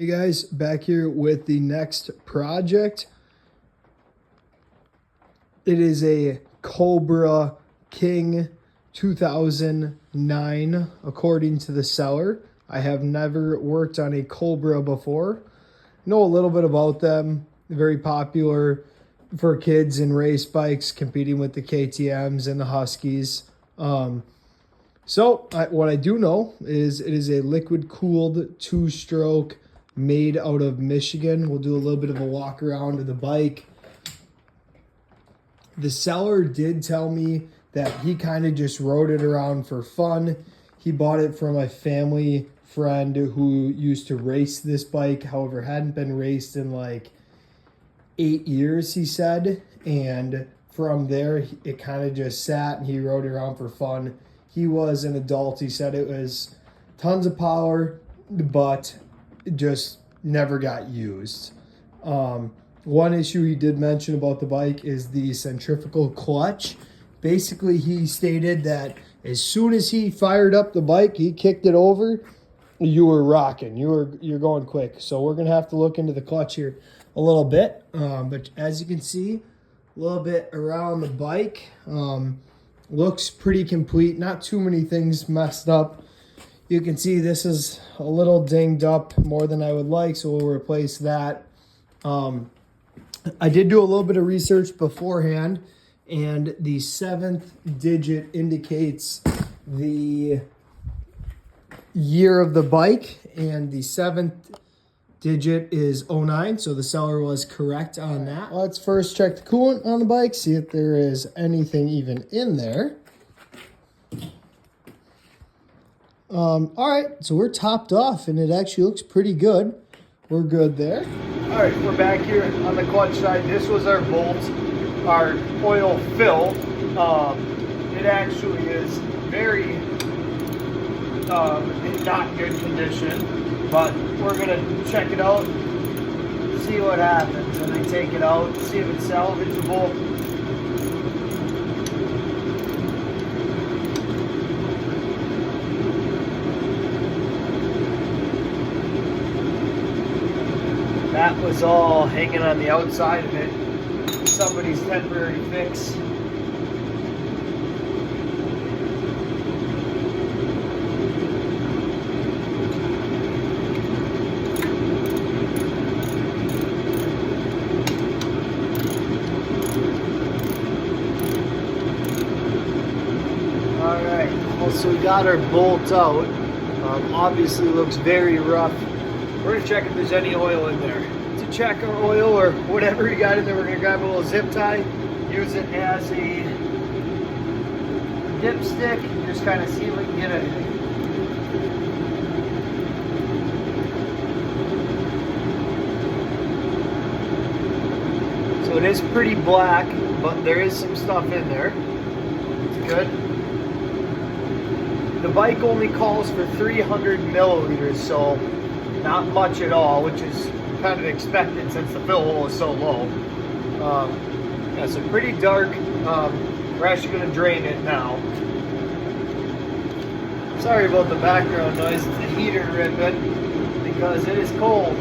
Hey guys, back here with the next project. It is a Cobra King 2009, according to the seller. I have never worked on a Cobra before. Know a little bit about them. Very popular for kids and race bikes, competing with the KTMs and the Huskies. What I do know is it is a liquid-cooled two-stroke made out of Michigan. We'll do a little bit of a walk around of the bike. The seller did tell me that he kind of just rode it around for fun. He bought it from a family friend who used to race this bike, however, hadn't been raced in like 8 years, he said. And from there, it kind of just sat and he rode it around for fun. He was an adult. He said it was tons of power, but just never got used. One issue he did mention about the bike is the centrifugal clutch. Basically, he stated that as soon as he fired up the bike, he kicked it over, you were rocking. You're going quick. So we're gonna have to look into the clutch here a little bit. But as you can see, a little bit around the bike. Looks pretty complete. Not too many things messed up. You can see this is a little dinged up more than I would like, so we'll replace that. I did do a little bit of research beforehand, and the 7th digit indicates the year of the bike, and the 7th digit is 09, so the seller was correct on that. Let's first check the coolant on the bike, see if there is anything even in there. All right, so we're topped off, and it actually looks pretty good. We're good there. All right, we're back here on the clutch side. This was our bolt, our oil fill. It actually is very in not good condition, but we're gonna check it out, see what happens when they take it out, see if it's salvageable. That was all hanging on the outside of it. Somebody's temporary fix. Alright, well, so we got our bolt out. Obviously looks very rough. We're going to check if there's any oil in there. To check our oil or whatever you got in there, we're going to grab a little zip tie, use it as a dipstick, and just kind of see if we can get anything. So it is pretty black, but there is some stuff in there. It's good. The bike only calls for 300 milliliters, so not much at all, which is kind of expected since the fill hole is so low. Yeah, so pretty dark. We're actually going to drain it now. Sorry about the background noise. It's the heater ripping because it is cold.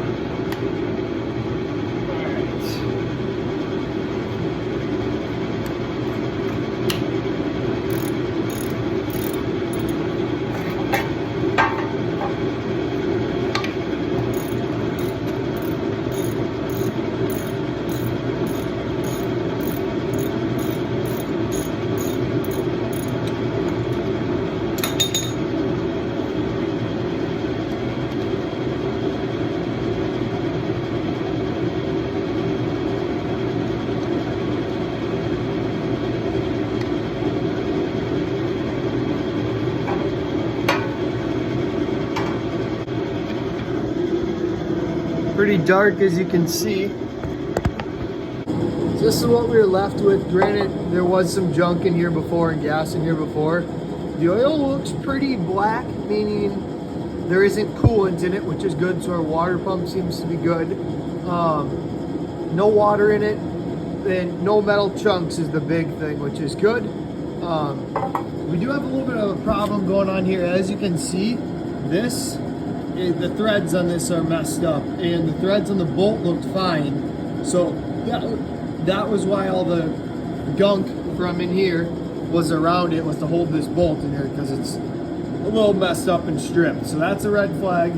Pretty dark, as you can see. So this is what we were left with. Granted, there was some junk in here before and gas in here before. The oil looks pretty black, meaning there isn't coolant in it, which is good. So our water pump seems to be good. No water in it, and no metal chunks is the big thing, which is good. We do have a little bit of a problem going on here. As you can see, this the threads on this are messed up, and the threads on the bolt looked fine. So that was why all the gunk from in here was around it, was to hold this bolt in here, because it's a little messed up and stripped. So that's a red flag.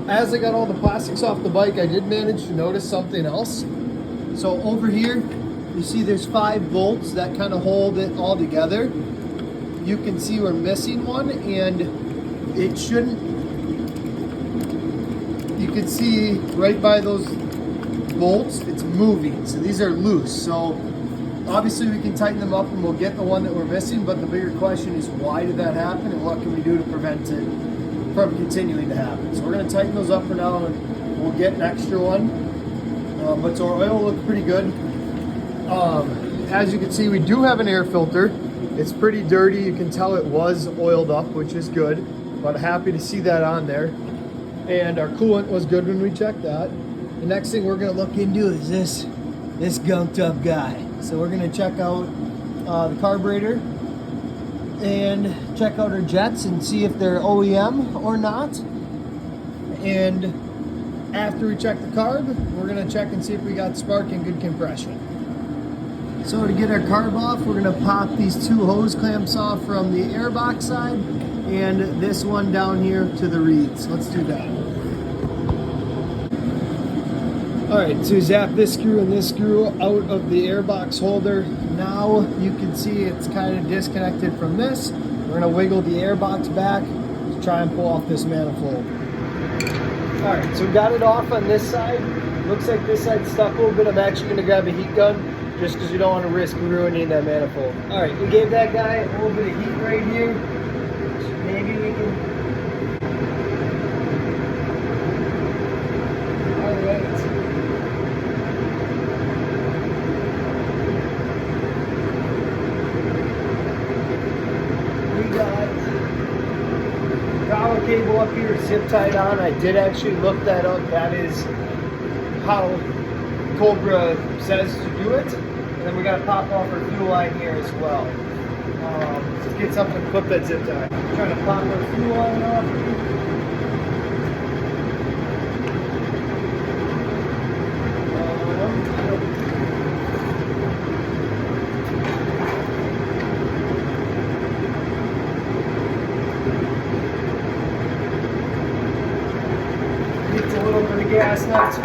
As I got all the plastics off the bike, I did manage to notice something else. So over here, you see there's 5 bolts that kind of hold it all together. You can see we're missing one, and it shouldn't. You can see right by those bolts, it's moving. So these are loose. So obviously we can tighten them up and we'll get the one that we're missing, but the bigger question is, why did that happen and what can we do to prevent it from continuing to happen? So we're going to tighten those up for now, and we'll get an extra one. But so our oil looks pretty good. As you can see, we do have an air filter. It's pretty dirty. You can tell it was oiled up, which is good, but happy to see that on there. And our coolant was good when we checked that. The next thing we're going to look into is this gunked up guy. So we're going to check out the carburetor and check out our jets and see if they're OEM or not. And after we check the carb, we're going to check and see if we got spark and good compression. So to get our carb off, we're going to pop these 2 hose clamps off from the airbox side and this one down here to the reeds. Let's do that. Alright, so zap this screw and this screw out of the airbox holder. Now you can see it's kind of disconnected from this. We're going to wiggle the airbox back to try and pull off this manifold. Alright, so we got it off on this side. Looks like this side's stuck a little bit. I'm actually going to grab a heat gun just because we don't want to risk ruining that manifold. Alright, we gave that guy a little bit of heat right here. Maybe we can... Alright. Power cable up here, zip tied on. I did actually look that up. That is how Cobra says to do it. And then we got to pop off our fuel line here as well. Let's get something to clip that zip tie. I'm trying to pop our fuel line off. Gas nuts on.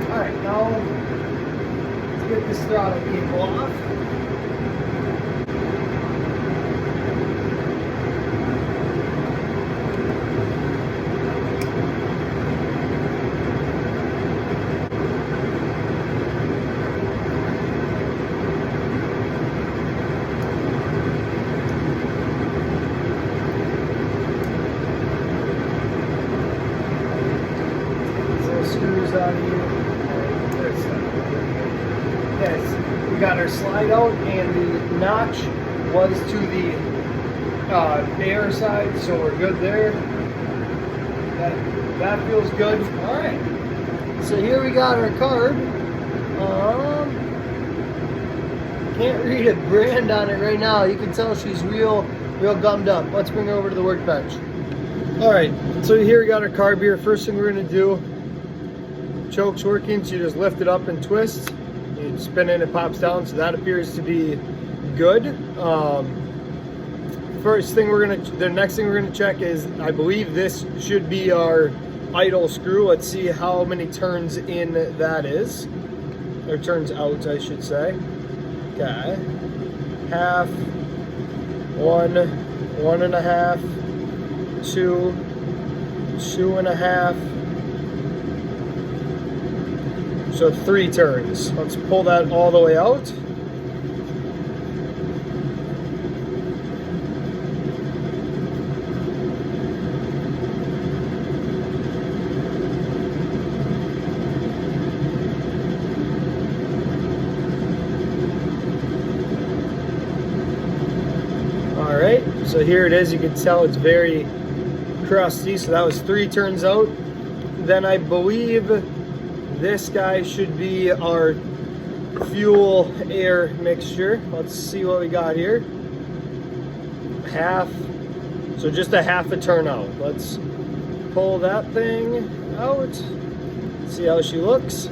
Alright, now let's get this throttle cable off. Screws out here. Yes, we got our slide out, and the notch was to the air side, so we're good there. That feels good. All right. So here we got our carb. Can't read a brand on it right now. You can tell she's real gummed up. Let's bring her over to the workbench. All right. So here we got our carb here. First thing we're gonna do. Choke's working, so you just lift it up and twist. You spin it, it pops down, so that appears to be good. The next thing we're gonna check is, I believe this should be our idle screw. Let's see how many turns in that is, or turns out, I should say. Okay, half, 1, 1.5, 2, 2.5. So 3 turns. Let's pull that all the way out. All right, so here it is. You can tell it's very crusty. So that was 3 turns out. Then I believe this guy should be our fuel air mixture. Let's see what we got here. Half, So just a half a turn out. Let's pull that thing out, see how she looks.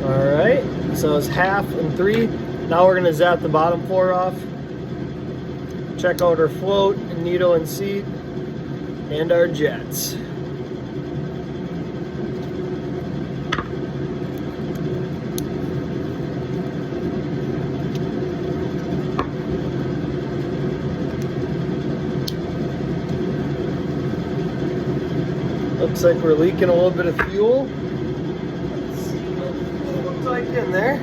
All right, so it's half and 3. Now we're gonna zap the bottom 4 off. Check out our float, needle and seat, and our jets. Looks like we're leaking a little bit of fuel. Let's see what it looks like in there.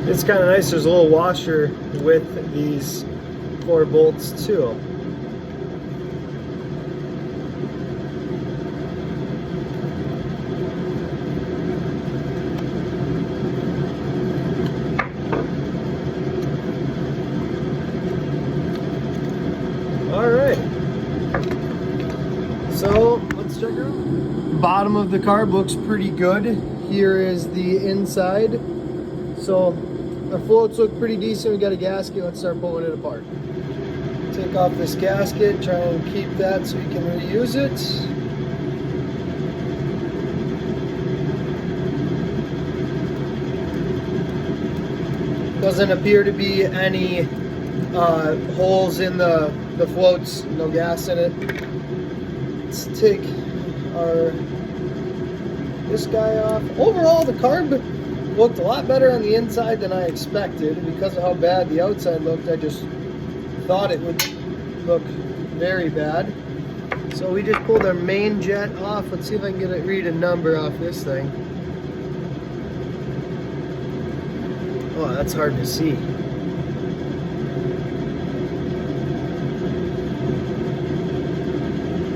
It's kind of nice, there's a little washer with these 4 bolts too. All right, so let's check her out. Bottom of the carb looks pretty good. Here is the inside. So our floats look pretty decent. We got a gasket. Let's start pulling it apart. Take off this gasket, try and keep that so we can reuse it. Doesn't appear to be any holes in the floats, no gas in it. Let's take this guy off. Overall, the carb looked a lot better on the inside than I expected. Because of how bad the outside looked, I just thought it would look very bad. So we just pulled our main jet off. Let's see if I can read a number off this thing. Oh, that's hard to see.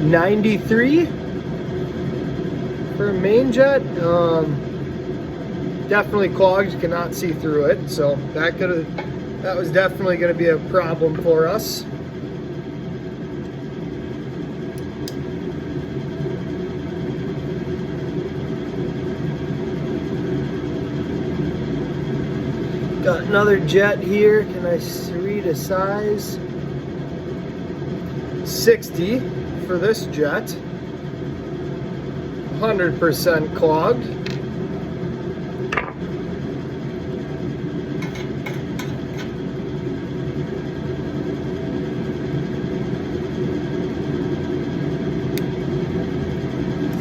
$93 for a main jet. Definitely clogged, you cannot see through it, so that was definitely going to be a problem for us. Got another jet here. Can I read a size? 60 for this jet. 100% clogged.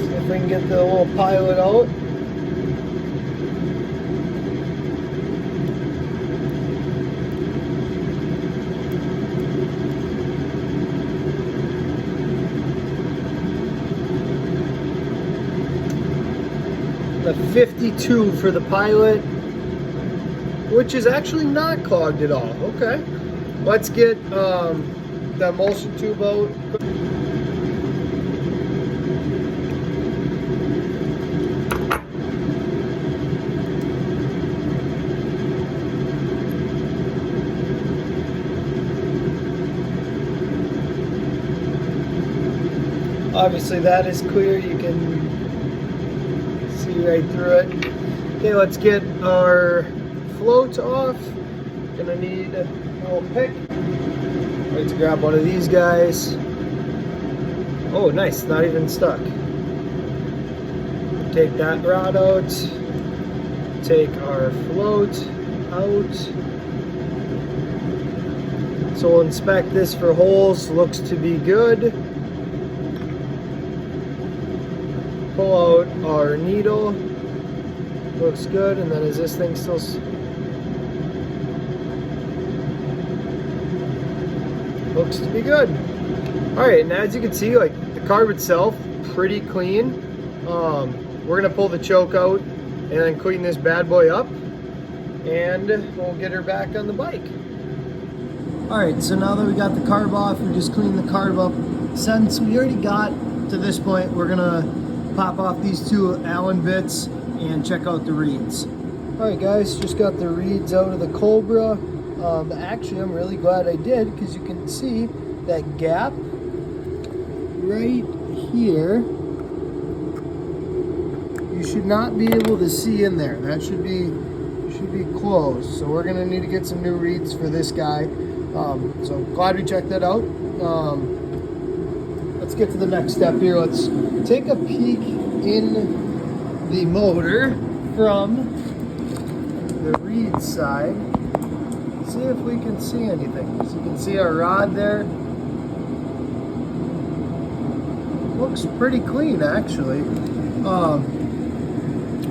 If we can get the little pilot out. The 52 for the pilot, which is actually not clogged at all. Okay, let's get the emulsion tube out. Obviously that is clear, you can see right through it. Okay, let's get our float off. Gonna need a little pick. Let's grab one of these guys. Oh, nice, not even stuck. Take that rod out. Take our float out. So we'll inspect this for holes. Looks to be good. Pull out our needle. Looks good. And then is this thing still... Looks to be good. Alright, and as you can see, like the carb itself, pretty clean. We're gonna pull the choke out and then clean this bad boy up, and we'll get her back on the bike. All right, so now that we got the carb off, we just cleaned the carb up. Since we already got to this point, we're gonna pop off these two Allen bits and check out the reeds. All right, guys, just got the reeds out of the Cobra. Actually, I'm really glad I did, because you can see that gap right here. You should not be able to see in there. That should be closed. So we're gonna need to get some new reeds for this guy. So glad we checked that out. Let's get to the next step here. Let's take a peek in the motor from the reed side. See if we can see anything. So you can see our rod there. Looks pretty clean, actually.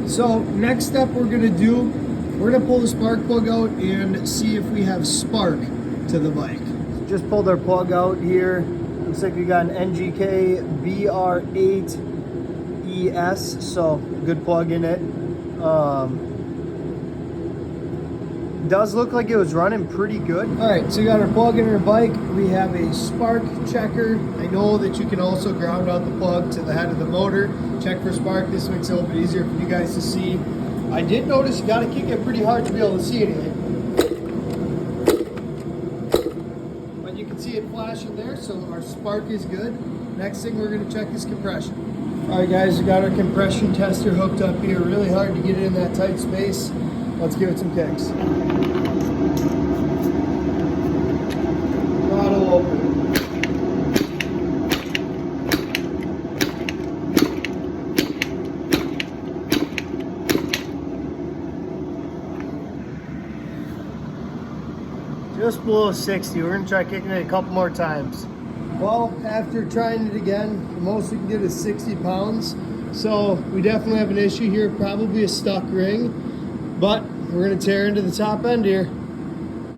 So next step we're gonna do, we're gonna pull the spark plug out and see if we have spark to the bike. Just pulled our plug out here. Looks like we got an NGK BR8ES, so good plug in it. Does look like it was running pretty good. All right, so we got our plug in our bike. We have a spark checker. I know that you can also ground out the plug to the head of the motor, check for spark. This makes it a little bit easier for you guys to see. I did notice you gotta kick it pretty hard to be able to see anything. But you can see it flashing there, so our spark is good. Next thing we're gonna check is compression. All right, guys, we got our compression tester hooked up here. Really hard to get it in that tight space. Let's give it some kicks. Throttle open. Just below 60. We're gonna try kicking it a couple more times. Well, after trying it again, the most we can get is 60 pounds. So we definitely have an issue here, probably a stuck ring. But we're gonna tear into the top end here.